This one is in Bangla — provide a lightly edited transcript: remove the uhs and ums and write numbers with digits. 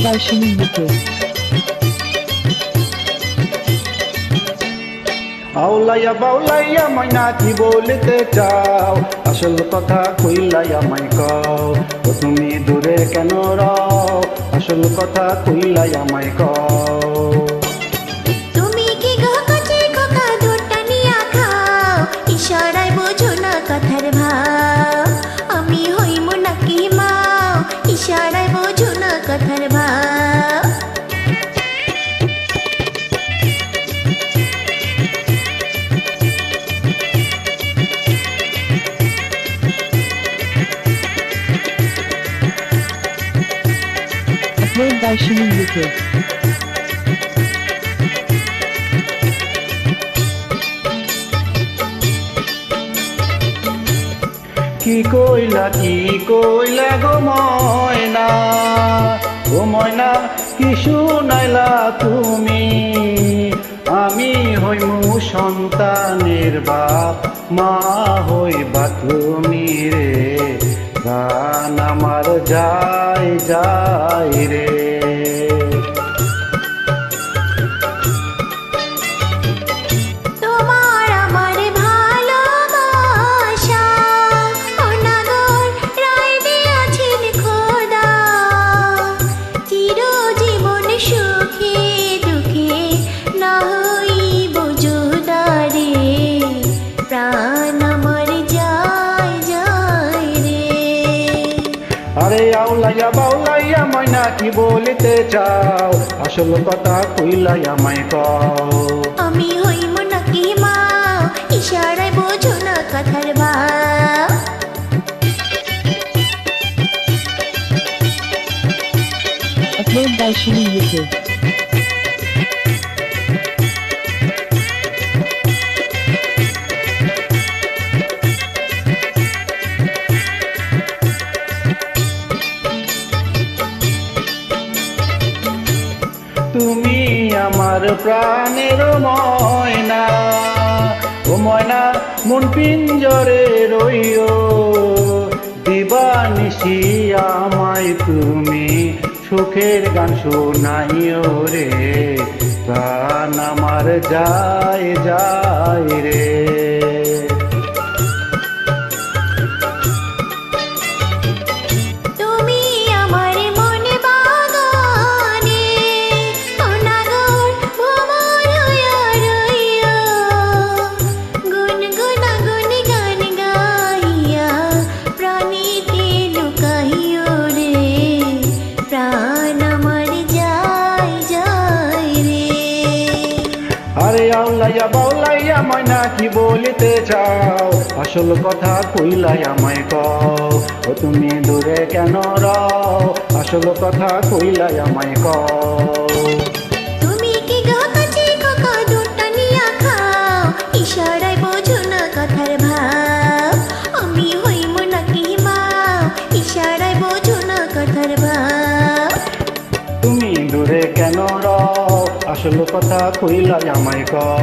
Darshini UK. আউলাইয়া বাউলাইয়া ময়না কি বলতে চাও, আসল কথা কইলাইয়া মাই কও। ও তুমি দূরে কেন রও, আসল কথা কইলাইয়া মাই কও। তুমি কি গো কচি খোকা দুধটা নিয়া খাও, ইশারায় বোঝো না কথার ভাব। আমি হইমু নাকি মাও, ইশারায় বোঝো না কথার ভাব। Upload Darshini UK. কি কইলা গো ময়না, ও ময়না কি শুনাইলা তুমি। আমি হইমু সন্তানের বাপ, মা হইবা তুমি রে। গান আমার যায় যায় রে। তোমার আমার ভালোবাসা অনাগর রায় দিয়াছেন খোদা। চিরজীবন সুখে দুঃখে না হইব জুদা রে। প্রাণ আমার যায় যায় রে। আরে আউলাইয়া বাউলাইয়া ময়না কি বলিতে চাও, আসল কথা কইলাইয়া মাই কও। আমি হইমু নাকি মাও, ইশারায় বোঝো না কথার ভাব। Upload Darshini UK. তুমি আমার প্রাণের ময়না, ও ময়না মন পিঞ্জরে রইও। দিবানিশি আমায় তুমি সুখের গান শোনাইও রে। প্রাণ আমার যায় যায় রে। তুমি আমার মনে বাগানে অনাগর ভ্রমর হইয়া রইও। গুনগুনা গুন গান গাইয়া প্রাণীতে লুকাইও রে। প্রাণ আমার যায় যায় রে। আরে আউলাইয়া বাউলাইয়া ময়না কি বলিতে চাও, আসল কথা কইলাইয়া মাই কও। ও তুমি দূরে কেন রও, আসল কথা কইলাইয়া মাই কও। তুমি কি গো কচি খোকা দুধটা নিয়া খাও, ইশারায় বোঝো না কথার ভাব। আমি হইমু নাকি মাও, ইশারায় বোঝো না কথার ভাব। তুমি দূরে কেন রও, আসল কথা কইলাইয়া মাই কও।